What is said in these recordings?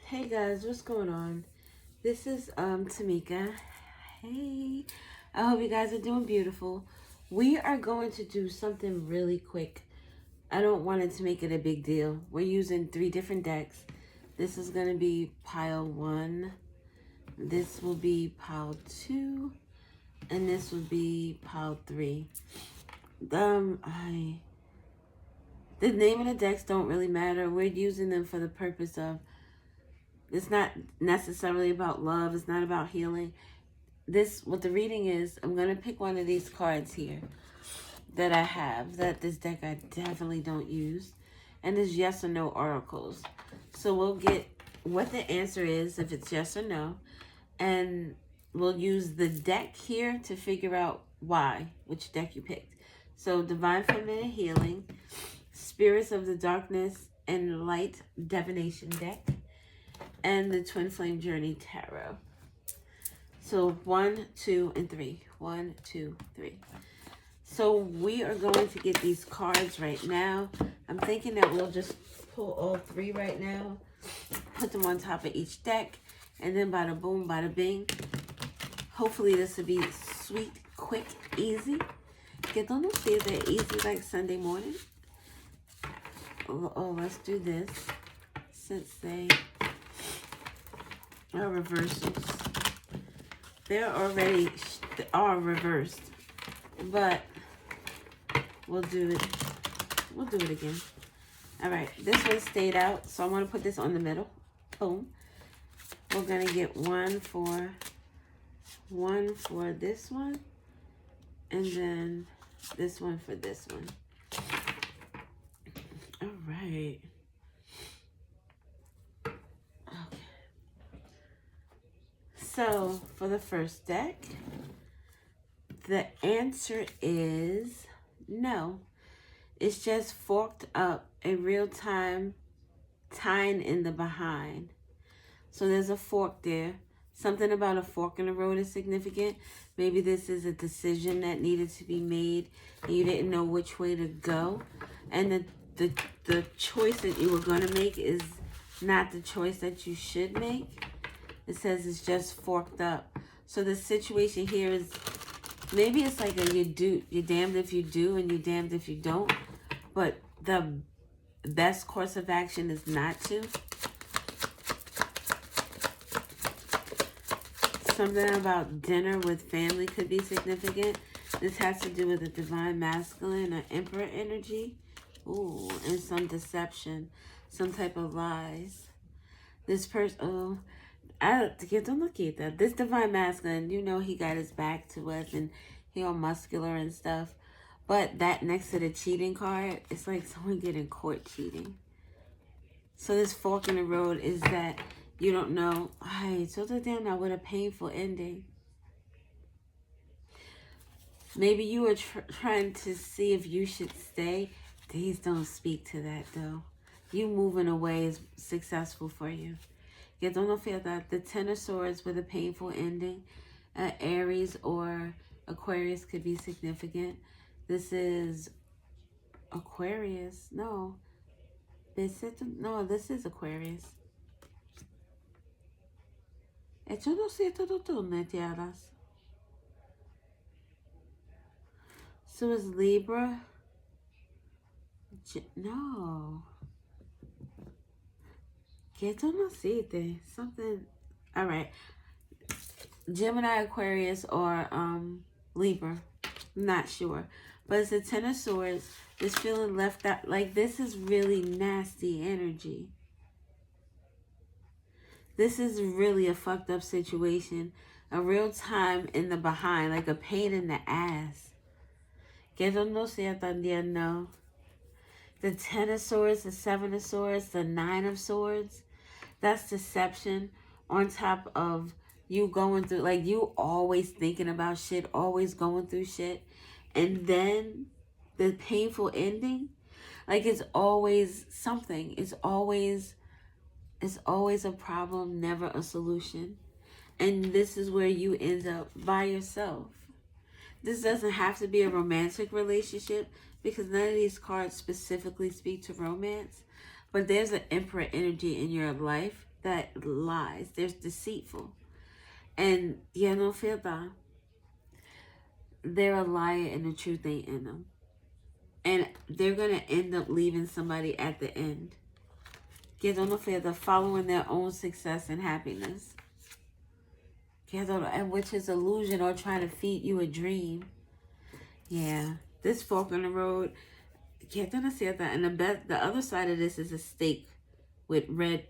Hey guys, what's going on? This is Tamika. Hey, I hope you guys are doing beautiful. We are going to do something really quick. I don't want it to make it a big deal. We're using 3 different decks. This is going to be pile 1. This will be pile 2, and this will be pile 3. I the name of the decks don't really matter. We're using them for the purpose of, it's not necessarily about love. It's not about healing. What the reading is, I'm going to pick one of these cards here that I have, that this deck I definitely don't use. And it's yes or no oracles. So we'll get what the answer is, if it's yes or no. And we'll use the deck here to figure out which deck you picked. So Divine Feminine Healing, Spirits of the Darkness and Light Divination deck, and the Twin Flame Journey Tarot. So 1, 2, and 3. 1, 2, 3. So we are going to get these cards right now. I'm thinking that we'll just pull all 3 right now, put them on top of each deck, and then bada boom, bada bing. Hopefully this will be sweet, quick, easy. Que todo sea easy like Sunday morning. Oh, let's do this since they are reversals. They're already are reversed, but we'll do it. We'll do it again. All right, this one stayed out, so I'm gonna put this on the middle. Boom. We're gonna get one for this one, and then this one for this one. All right. Okay. So for the first deck, the answer is no. It's just forked up, a real time tying in the behind. So there's a fork there. Something about a fork in the road is significant. Maybe this is a decision that needed to be made and you didn't know which way to go. And the choice that you were going to make is not the choice that you should make. It says it's just forked up. So the situation here is, maybe it's like you're damned if you do and you're damned if you don't. But the best course of action is not to. Something about dinner with family could be significant. This has to do with the divine masculine or emperor energy. Ooh, and some deception, some type of lies. This person, don't look at that. This divine masculine, he got his back to us and he all muscular and stuff. But that next to the cheating card, it's like someone getting caught cheating. So this fork in the road is that you don't know. Ay, so now with a painful ending. Maybe you were trying to see if you should stay. These don't speak to that though. You moving away is successful for you. You don't feel that the Ten of Swords with a painful ending. Aries or Aquarius could be significant. This is Aquarius. No. This is Aquarius. Yo no sé todo tiaras. So is Libra. No. Que tú no siete. Something. All right. Gemini, Aquarius, or Libra. I'm not sure. But it's a Ten of Swords. This feeling left out. Like, this is really nasty energy. This is really a fucked up situation. A real time in the behind. Like a pain in the ass. Que no sea también no. The Ten of Swords, the Seven of Swords, the Nine of Swords. That's deception on top of you going through, like you always thinking about shit, always going through shit. And then the painful ending, like it's always something. It's always a problem, never a solution. And this is where you end up by yourself. This doesn't have to be a romantic relationship because none of these cards specifically speak to romance. But there's an emperor energy in your life that lies. They're deceitful. And yeah, no fear that. They're a liar and the truth ain't in them. And they're going to end up leaving somebody at the end. Get on the fear, they're following their own success and happiness. And which is illusion or trying to feed you a dream. Yeah. This fork in the road. And the other side of this is a steak with red.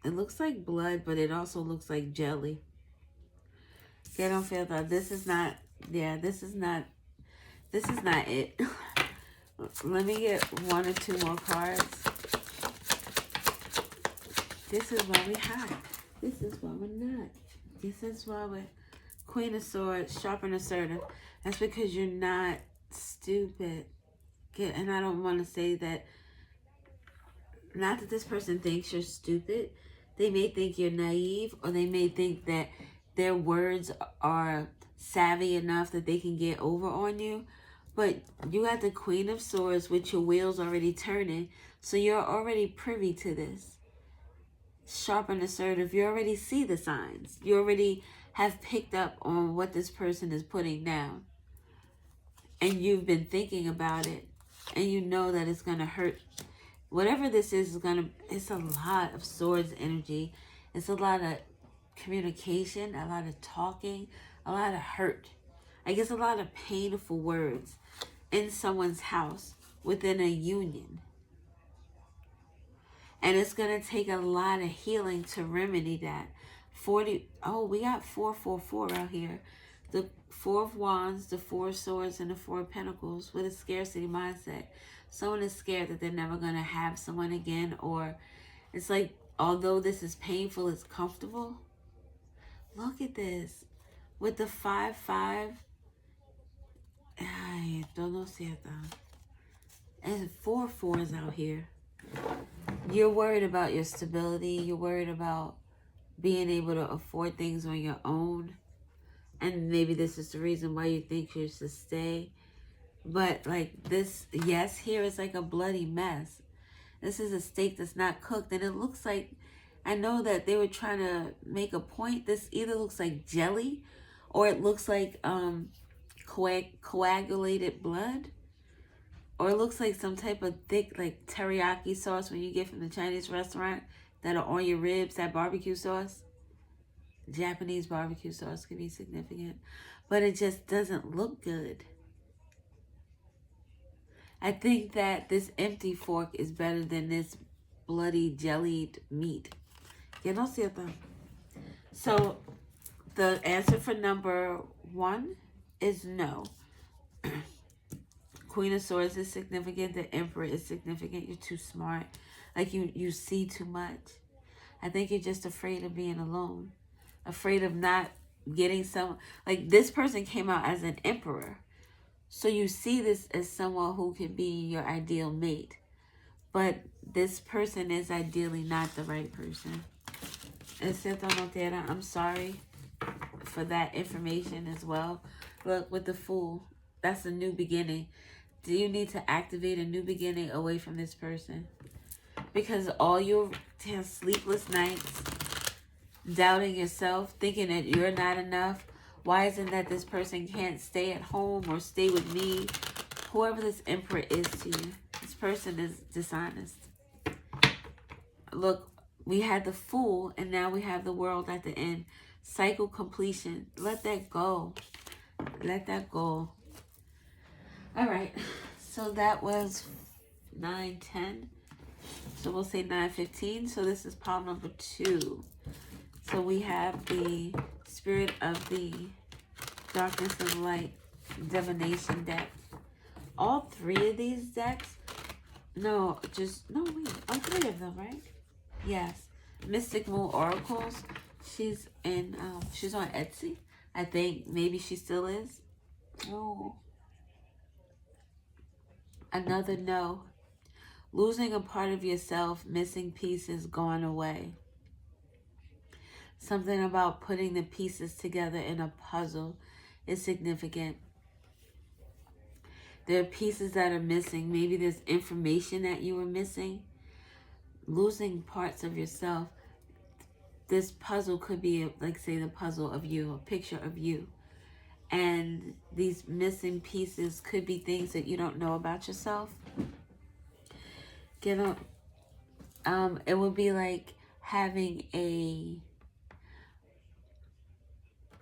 It looks like blood, but it also looks like jelly. Don't feel that this is not. Yeah, this is not it. Let me get one or two more cards. This is why we hot. This is why we're not. This is why we're Queen of Swords, sharp and assertive. That's because you're not stupid. And I don't want to say that. Not that this person thinks you're stupid. They may think you're naive, or they may think that their words are savvy enough that they can get over on you. But you got the Queen of Swords with your wheels already turning. So you're already privy to this. Sharp and assertive. You already see the signs. You already have picked up on what this person is putting down. And you've been thinking about it. And you know that it's going to hurt. Whatever this is going to... It's a lot of swords energy. It's a lot of communication. A lot of talking. A lot of hurt. I guess a lot of painful words in someone's house within a union. And it's going to take a lot of healing to remedy that. We got 444 out here. The 4 of Wands, the 4 of Swords, and the 4 of Pentacles with a scarcity mindset. Someone is scared that they're never going to have someone again. Or it's like, although this is painful, it's comfortable. Look at this. With the 5-5. Ay, no cierto. And 4 4s out here. You're worried about your stability. You're worried about being able to afford things on your own. And maybe this is the reason why you think you should stay. But like this, yes, here is like a bloody mess. This is a steak that's not cooked. And it looks like, I know that they were trying to make a point. This either looks like jelly or it looks like coagulated blood. Or it looks like some type of thick, like teriyaki sauce when you get from the Chinese restaurant that are on your ribs, that barbecue sauce. Japanese barbecue sauce can be significant. But it just doesn't look good. I think that this empty fork is better than this bloody jellied meat. You don't see it though. So the answer for number 1 is no. Queen of Swords is significant. The Emperor is significant. You're too smart. Like you see too much. I think you're just afraid of being alone. Afraid of not getting some... Like this person came out as an Emperor. So you see this as someone who can be your ideal mate. But this person is ideally not the right person. I'm sorry for that information as well. Look, with the Fool, that's a new beginning. Do you need to activate a new beginning away from this person? Because all your sleepless nights, doubting yourself, thinking that you're not enough. Why isn't that this person can't stay at home or stay with me? Whoever this Emperor is to you, this person is dishonest. Look, we had the Fool and now we have the World at the end. Cycle completion. Let that go. Let that go. All right, so that was 9-10. So we'll say 9-15. So this is pile number 2. So we have the Spirit of the Darkness and Light Divination deck. All 3 of these decks, all 3 of them, right? Yes. Mystic Moon Oracles. She's on Etsy. I think maybe she still is. Oh. Another no. Losing a part of yourself, missing pieces, gone away. Something about putting the pieces together in a puzzle is significant. There are pieces that are missing. Maybe there's information that you were missing. Losing parts of yourself. this puzzle could be, like, say, the puzzle of you, a picture of you. And these missing pieces could be things that you don't know about yourself. It would be like having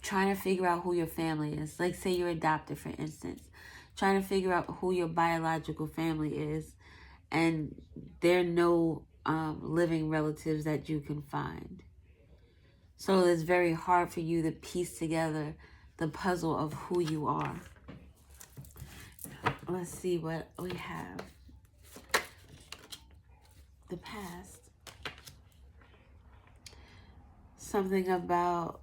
trying to figure out who your family is. Like, say you're adopted, for instance. Trying to figure out who your biological family is. And there are no living relatives that you can find. So it's very hard for you to piece together the puzzle of who you are. Let's see what we have. The past. Something about,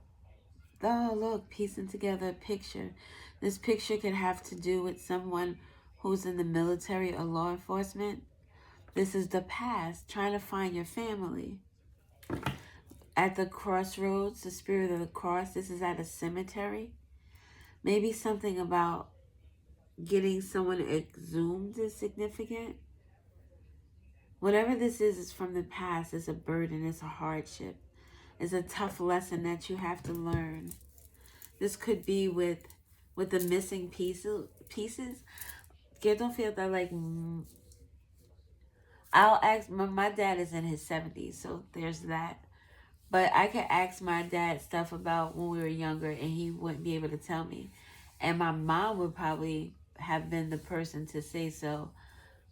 oh, look, piecing together a picture. This picture could have to do with someone who's in the military or law enforcement. This is the past, trying to find your family. At the crossroads, the spirit of the cross, this is at a cemetery. Maybe something about getting someone exhumed is significant. Whatever this is from the past. It's a burden, it's a hardship. It's a tough lesson that you have to learn. This could be with the missing pieces. Get don't feel that, like, I'll ask, my dad is in his 70s, so there's that. But I could ask my dad stuff about when we were younger and he wouldn't be able to tell me. And my mom would probably have been the person to say so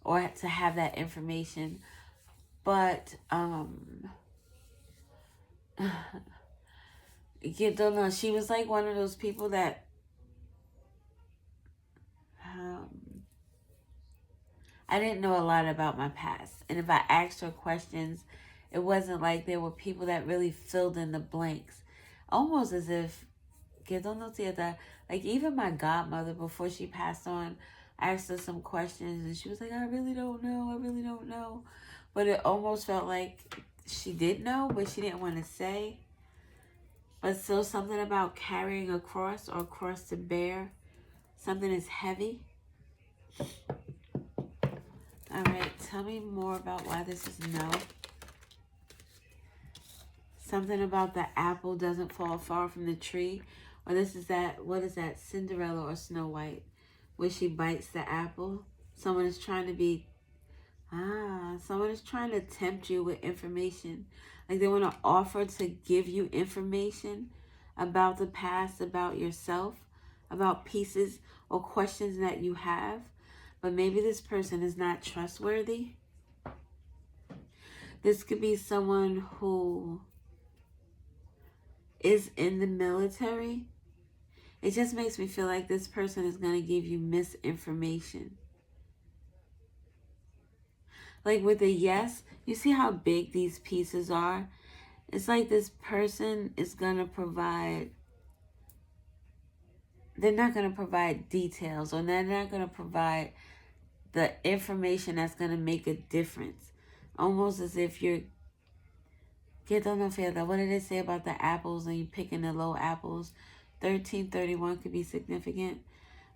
or to have that information. But, you don't know. She was like one of those people that, I didn't know a lot about my past. And if I asked her questions, it wasn't like there were people that really filled in the blanks. Almost as if, like, even my godmother, before she passed on, I asked her some questions and she was like, I really don't know. But it almost felt like she did know, but she didn't want to say. But still something about carrying a cross or a cross to bear. Something is heavy. All right, tell me more about why this is no. Something about the apple doesn't fall far from the tree. Or this is that, what is that, Cinderella or Snow White, where she bites the apple. Someone is trying to tempt you with information. Like, they want to offer to give you information about the past, about yourself, about pieces or questions that you have. But maybe this person is not trustworthy. This could be someone who is in the military. It just makes me feel like this person is going to give you misinformation. Like with a yes, you see how big these pieces are? It's like this person is going to provide, they're not going to provide details, or they're not going to provide the information that's going to make a difference. Almost as if you're, what did it say about the apples and you picking the low apples? 1331 could be significant.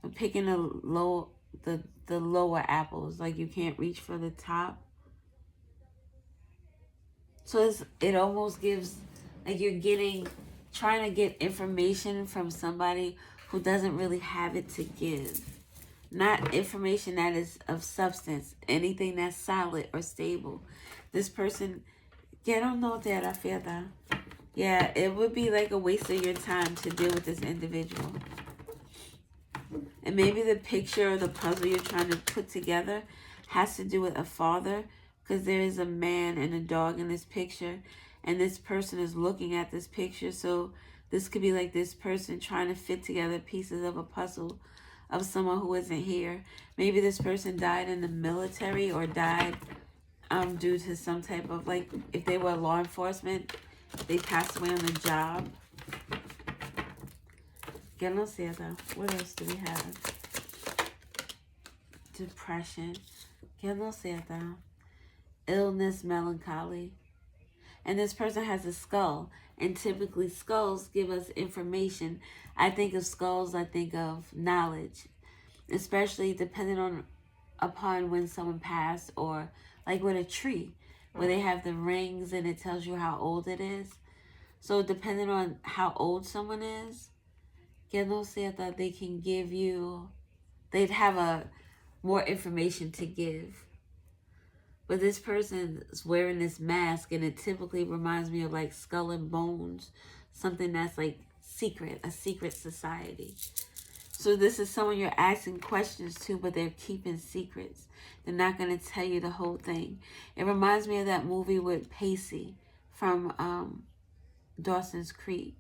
But picking the lower apples, like you can't reach for the top. So it almost gives, like you're trying to get information from somebody who doesn't really have it to give. Not information that is of substance, anything that's solid or stable. This person, I feel that. Yeah, it would be like a waste of your time to deal with this individual. And maybe the picture or the puzzle you're trying to put together has to do with a father, because there is a man and a dog in this picture, and this person is looking at this picture. So this could be like this person trying to fit together pieces of a puzzle of someone who isn't here. Maybe this person died in the military or died due to some type of, like, if they were law enforcement, they passed away on the job. What else do we have? Depression. Illness, melancholy. And this person has a skull. And typically skulls give us information. I think of skulls, I think of knowledge. Especially depending upon when someone passed, or like with a tree, where they have the rings and it tells you how old it is. So depending on how old someone is, que no sea that they can give you, they'd have more information to give. But this person is wearing this mask, and it typically reminds me of like Skull and Bones, something that's like secret, a secret society. So this is someone you're asking questions to, but they're keeping secrets. They're not going to tell you the whole thing. It reminds me of that movie with Pacey from Dawson's Creek.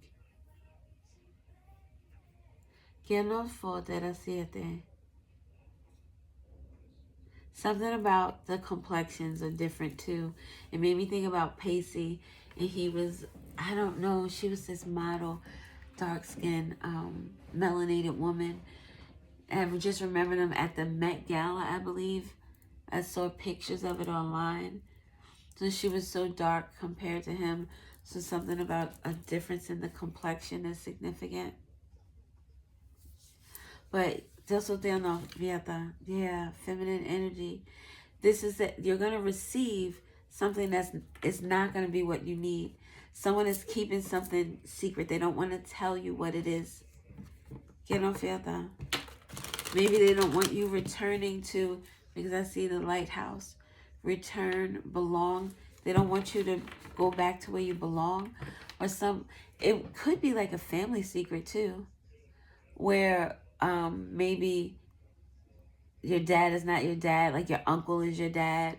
Que no fodera siete. Something about the complexions are different too. It made me think about Pacey, and he was, I don't know, she was this model, dark-skinned, melanated woman. And I just remember them at the Met Gala, I believe. I saw pictures of it online. So she was so dark compared to him. So something about a difference in the complexion is significant. But Dios te no, yeah, feminine energy. This is that you're going to receive something it's not going to be what you need. Someone is keeping something secret. They don't want to tell you what it is. Que no fiesta. Maybe they don't want you returning to, because I see the lighthouse. Return, belong. They don't want you to go back to where you belong. Or it could be like a family secret too. Where maybe your dad is not your dad. Like your uncle is your dad.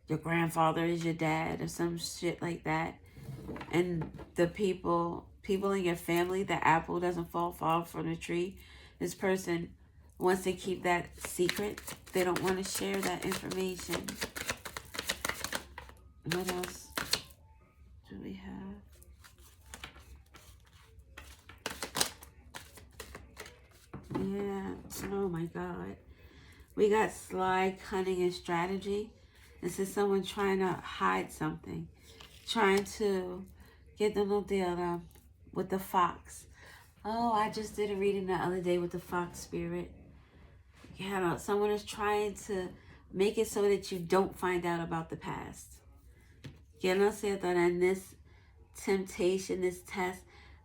Your grandfather is your dad. Or some shit like that. And the people in your family, the apple doesn't fall far from the tree. This person wants to keep that secret. They don't want to share that information. What else do we have? Yeah. Oh my God. We got sly, cunning, and strategy. This is someone trying to hide something. Trying to get the notera with the fox. Oh, I just did a reading the other day with the fox spirit. Yeah, someone is trying to make it so that you don't find out about the past. Que no sea that in this temptation, this test,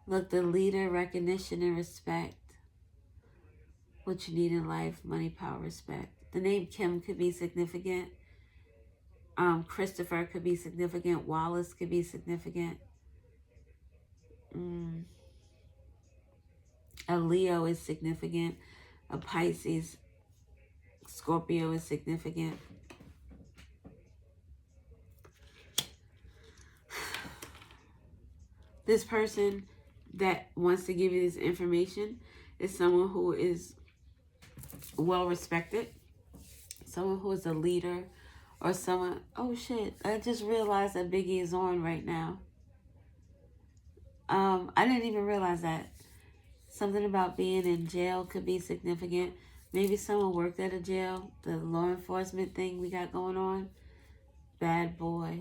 look, the leader, recognition, and respect. What you need in life, money, power, respect. The name Kim could be significant. Christopher could be significant. Wallace could be significant. A Leo is significant. A Pisces, Scorpio is significant. This person that wants to give you this information is someone who is well respected, someone who is a leader, or someone, oh shit, I just realized that Biggie is on right now. I didn't even realize that. Something about being in jail could be significant. Maybe someone worked at a jail, the law enforcement thing we got going on. Bad boy.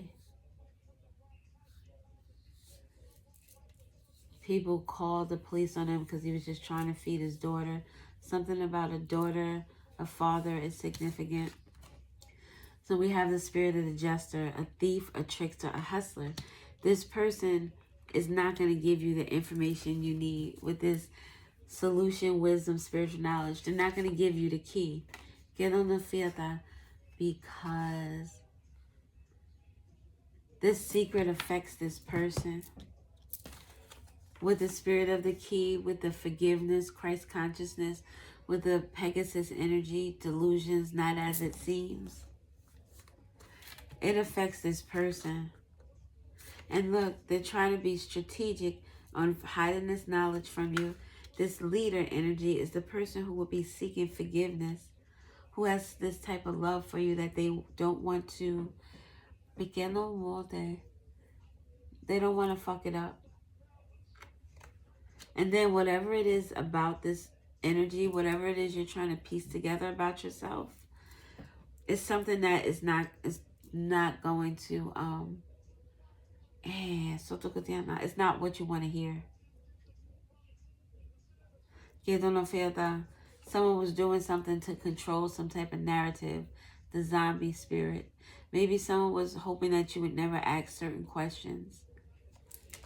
People called the police on him because he was just trying to feed his daughter. Something about a daughter, a father is significant. So we have the spirit of the jester, a thief, a trickster, a hustler. This person is not going to give you the information you need with this solution, wisdom, spiritual knowledge. They're not going to give you the key. Get on the fiesta, because this secret affects this person. With the spirit of the key, with the forgiveness, Christ consciousness, with the Pegasus energy, delusions, not as it seems. It affects this person. And look, they're trying to be strategic on hiding this knowledge from you. This leader energy is the person who will be seeking forgiveness, who has this type of love for you that they don't want to, they don't want to fuck it up. And then whatever it is about this energy, whatever it is you're trying to piece together about yourself, it's something that is not going to, it's not what you want to hear. Someone was doing something to control some type of narrative, the zombie spirit. Maybe someone was hoping that you would never ask certain questions.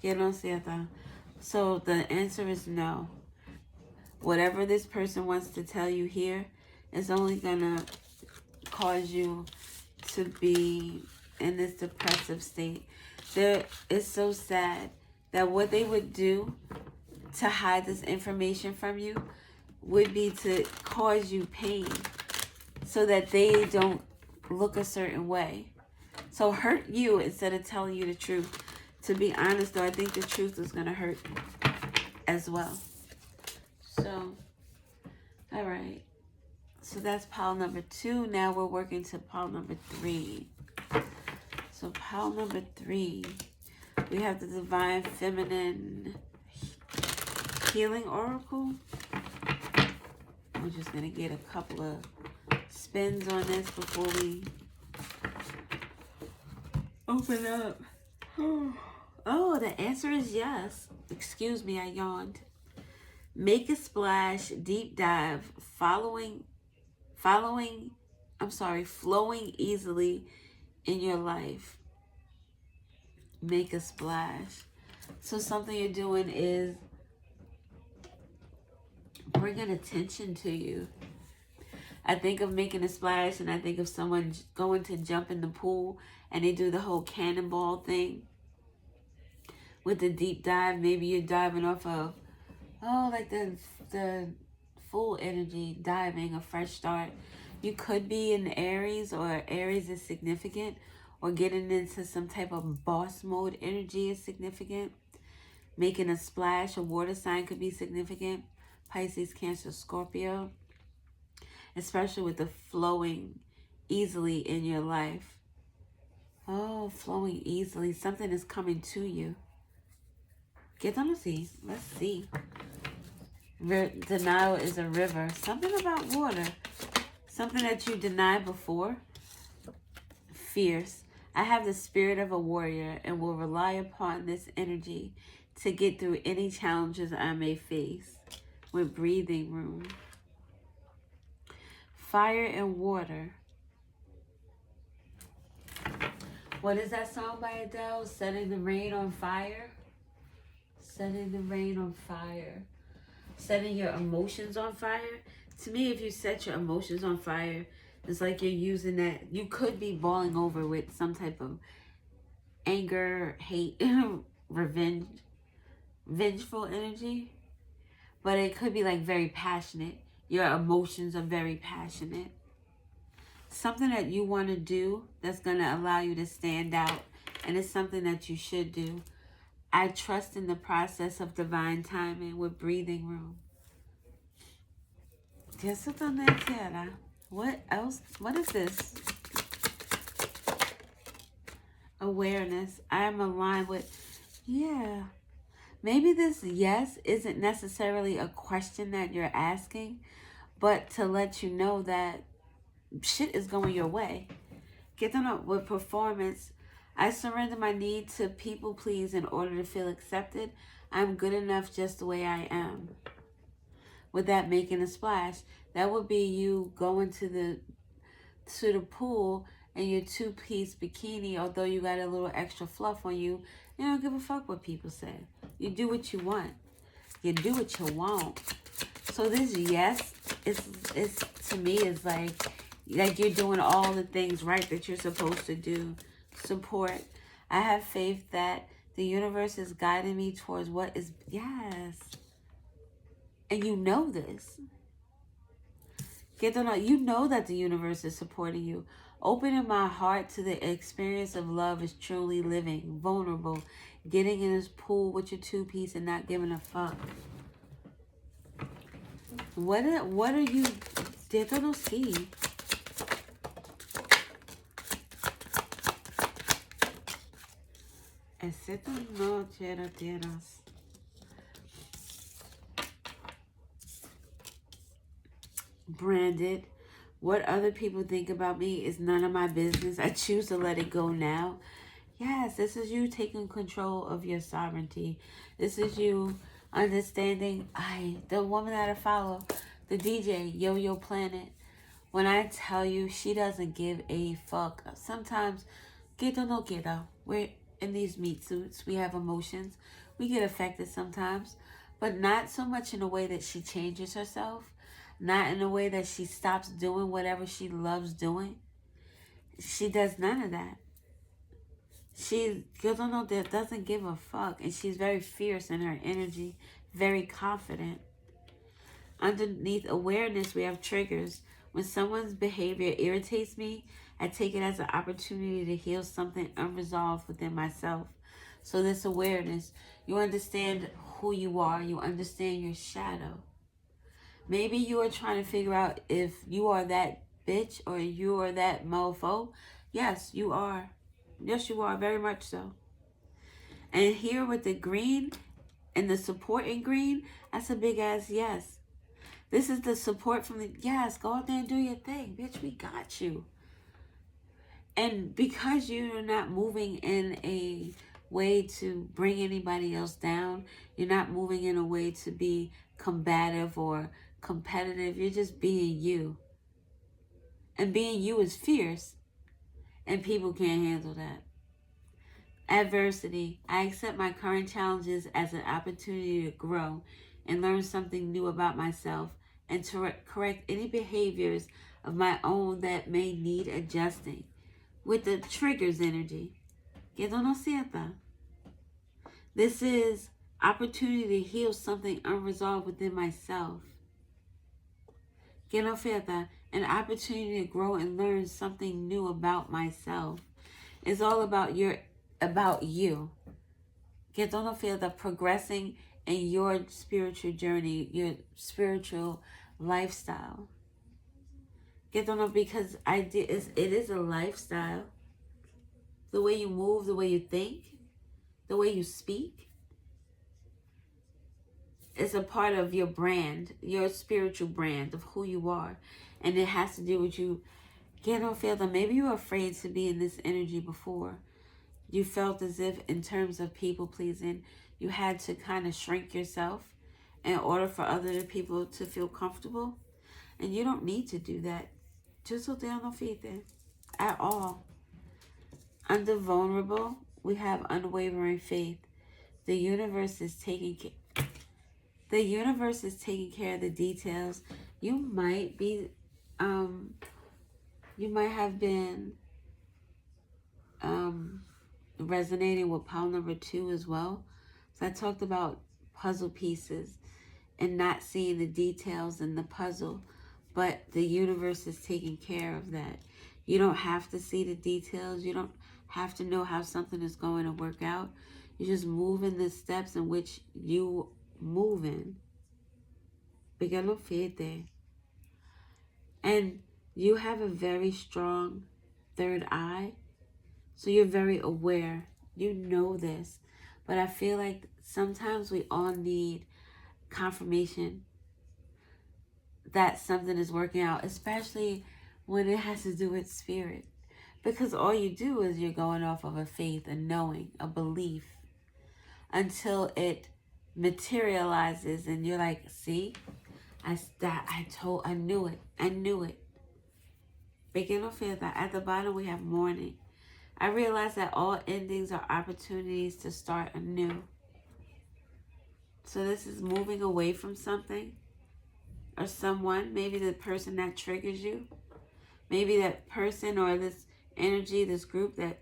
Que no cierto. So the answer is no. Whatever this person wants to tell you here is only gonna cause you to be in this depressive state. It's so sad that what they would do to hide this information from you would be to cause you pain so that they don't look a certain way. So hurt you instead of telling you the truth. To be honest though, I think the truth is going to hurt as well. So, all right. So that's pile number 2. Now we're working to pile number 3. So pile number 3, we have the Divine Feminine Healing Oracle. We're just going to get a couple of spins on this before we open up. Oh, the answer is yes. Excuse me, I yawned. Make a splash, deep dive, flowing easily in your life. Make a splash. So something you're doing is bringing attention to you. I think of making a splash and I think of someone going to jump in the pool and they do the whole cannonball thing with the deep dive. Maybe you're diving off of, like the full energy diving, a fresh start. You could be in Aries, or Aries is significant, or getting into some type of boss mode energy is significant. Making a splash, a water sign could be significant. Pisces, Cancer, Scorpio. Especially with the flowing easily in your life. Oh, flowing easily. Something is coming to you. Get on the sea. Let's see. Denial is a river. Something about water. Something that you denied before. Fierce. I have the spirit of a warrior and will rely upon this energy to get through any challenges I may face. With breathing room. Fire and water. What is that song by Adele? Setting the rain on fire. Setting the rain on fire. Setting your emotions on fire. To me, if you set your emotions on fire, it's like you're using that. You could be boiling over with some type of anger, hate, revenge, vengeful energy. But it could be like very passionate. Your emotions are very passionate. Something that you want to do that's going to allow you to stand out. And it's something that you should do. I trust in the process of divine timing with breathing room. What else? What is this? Awareness. I am aligned with, yeah. Maybe this yes isn't necessarily a question that you're asking, but to let you know that shit is going your way. Get on up with performance. I surrender my need to people please in order to feel accepted. I'm good enough just the way I am. With that, making a splash. That would be you going to the pool in your 2-piece bikini, although you got a little extra fluff on you. You don't give a fuck what people say. You do what you want. You do what you want. So this yes is to me is like you're doing all the things right that you're supposed to do. Support. I have faith that the universe is guiding me towards what is yes. And you know this. You know that the universe is supporting you. Opening my heart to the experience of love is truly living, vulnerable, getting in this pool with your 2-piece and not giving a fuck. What are you? Yo no see. Exceto no tierras. Branded. What other people think about me is none of my business. I choose to let it go now. Yes, this is you taking control of your sovereignty. This is you understanding. The woman that I follow, the DJ, Yo-Yo Planet. When I tell you she doesn't give a fuck. Sometimes, queda no queda. in these meat suits. We have emotions. We get affected sometimes, but not so much in a way that she changes herself, not in a way that she stops doing whatever she loves doing. She does none of that. She doesn't give a fuck, and she's very fierce in her energy, very confident. Underneath awareness, we have triggers. When someone's behavior irritates me, I take it as an opportunity to heal something unresolved within myself. So this awareness, you understand who you are, you understand your shadow. Maybe you are trying to figure out if you are that bitch or you are that mofo. Yes, you are. Yes, you are, very much so. And here with the green and the support in green, that's a big ass yes. This is the support from the, yes, go out there and do your thing. Bitch, we got you. And because you're not moving in a way to bring anybody else down, you're not moving in a way to be combative or competitive. You're just being you. And being you is fierce. And people can't handle that. Adversity. I accept my current challenges as an opportunity to grow and learn something new about myself and to correct any behaviors of my own that may need adjusting. With the triggers energy. Quedo no cierta. This is opportunity to heal something unresolved within myself. Quedo cierta. An opportunity to grow and learn something new about myself. It's all about you. Quedo no cierta. Progressing in your spiritual journey, your spiritual lifestyle. Quedo no, because it is a lifestyle. The way you move, the way you think, the way you speak. It's a part of your brand, your spiritual brand of who you are. And it has to do with you. Quedo cierta. Maybe you were afraid to be in this energy before. You felt as if in terms of people pleasing, you had to kind of shrink yourself in order for other people to feel comfortable. And you don't need to do that. Just so they don't feel that at all. Under vulnerable, we have unwavering faith. The universe is taking care. The universe is taking care of the details. You might be, you might have been resonating with pile number 2 as well. So I talked about puzzle pieces and not seeing the details in the puzzle, but the universe is taking care of that. You don't have to see the details. You don't have to know how something is going to work out. You just move in the steps in which you move in. And you have a very strong third eye. So you're very aware. You know this. But I feel like sometimes we all need confirmation that something is working out, especially when it has to do with spirit. Because all you do is you're going off of a faith, a knowing, a belief, until it materializes and you're like, see, I knew it. I knew it. Begin to feel that. At the bottom we have mourning. I realize that all endings are opportunities to start anew. So this is moving away from something or someone, maybe the person that triggers you, maybe that person or this energy, this group that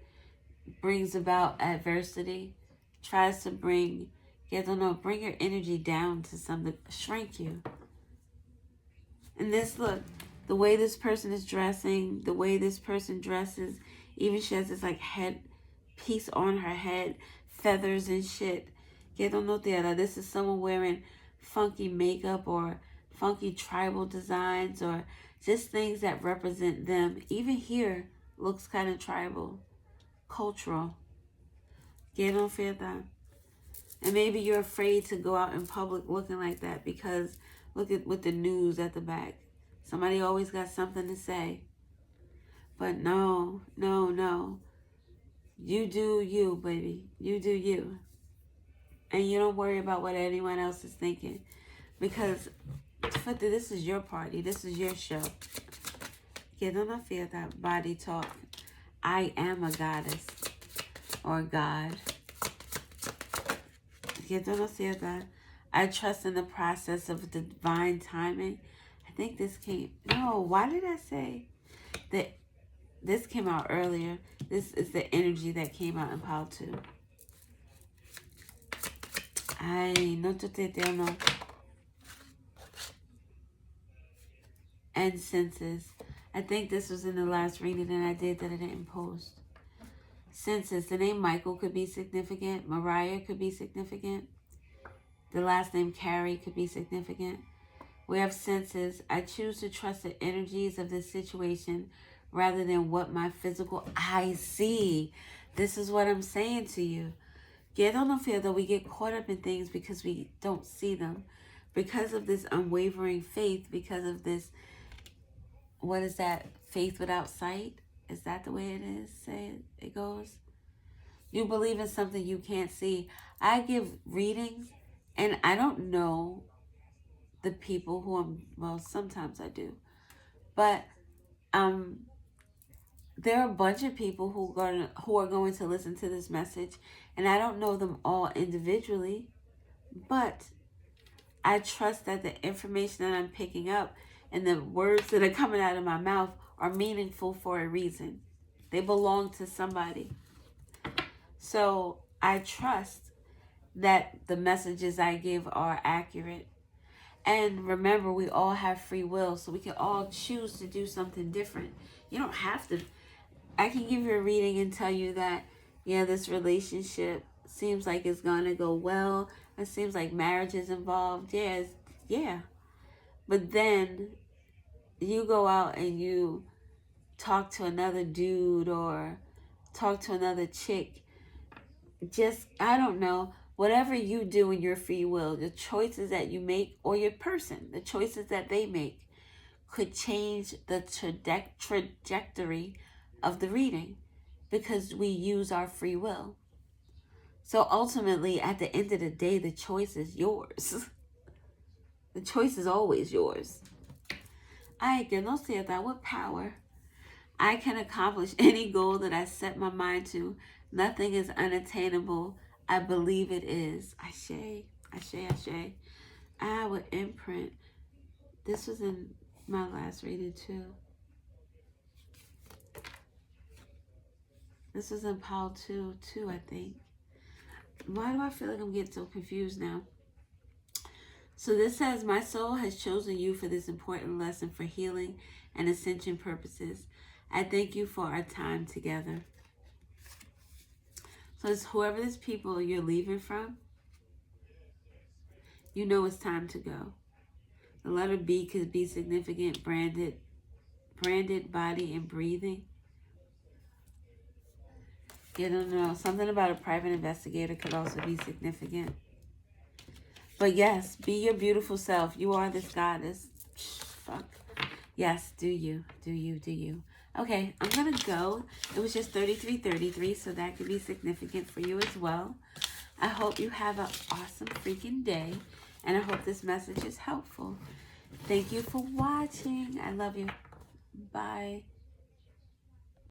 brings about adversity, tries to bring your energy down to something, shrink you. And this, look, the way this person is dressing, the way this person dresses, even she has this like head piece on her head, feathers and shit. This is someone wearing funky makeup or funky tribal designs or just things that represent them. Even here looks kind of tribal, cultural. And maybe you're afraid to go out in public looking like that because look at with the news at the back. Somebody always got something to say. But no. You do you, baby. You do you. And you don't worry about what anyone else is thinking. Because this is your party. This is your show. Don't feel that body talk. I am a goddess. or God. I trust in the process of divine timing. I think this came... No, why did I say that? This came out earlier. This is the energy that came out in pile 2. Ay, no te eterno. And senses. I think this was in the last reading that I did that I didn't post. Senses. The name Michael could be significant. Mariah could be significant. The last name Carrie could be significant. We have senses. I choose to trust the energies of this situation rather than what my physical eyes see. This is what I'm saying to you. Get on the field that we get caught up in things because we don't see them. Because of this unwavering faith, because of this, what is that? Faith without sight? Is that the way it is? Say it goes. You believe in something you can't see. I give readings and I don't know the people who I'm, well, sometimes I do. But there are a bunch of people who are going to listen to this message, and I don't know them all individually, but I trust that the information that I'm picking up and the words that are coming out of my mouth are meaningful for a reason. They belong to somebody. So I trust that the messages I give are accurate. And remember, we all have free will, so we can all choose to do something different. You don't have to. I can give you a reading and tell you that, yeah, this relationship seems like it's going to go well. It seems like marriage is involved. Yes, yeah. But then you go out and you talk to another dude or talk to another chick. Just, I don't know. Whatever you do in your free will, the choices that you make, or your person, the choices that they make, could change the trajectory of the reading because we use our free will. So ultimately, at the end of the day, the choice is yours. The choice is always yours. I can no say that with power. I can accomplish any goal that I set my mind to. Nothing is unattainable. I believe it is. Ashe, ashe, ashe. I would imprint. This was in my last reading too. This was in pile 2 too, I think. Why do I feel like I'm getting so confused now? So this says, my soul has chosen you for this important lesson for healing and ascension purposes. I thank you for our time together. So it's whoever this people you're leaving from, you know it's time to go. The letter B could be significant, branded body and breathing. You don't know. Something about a private investigator could also be significant. But yes, be your beautiful self. You are this goddess. Fuck. Yes, do you. Do you. Do you. Okay, I'm going to go. It was just 3333, so that could be significant for you as well. I hope you have an awesome freaking day, and I hope this message is helpful. Thank you for watching. I love you. Bye.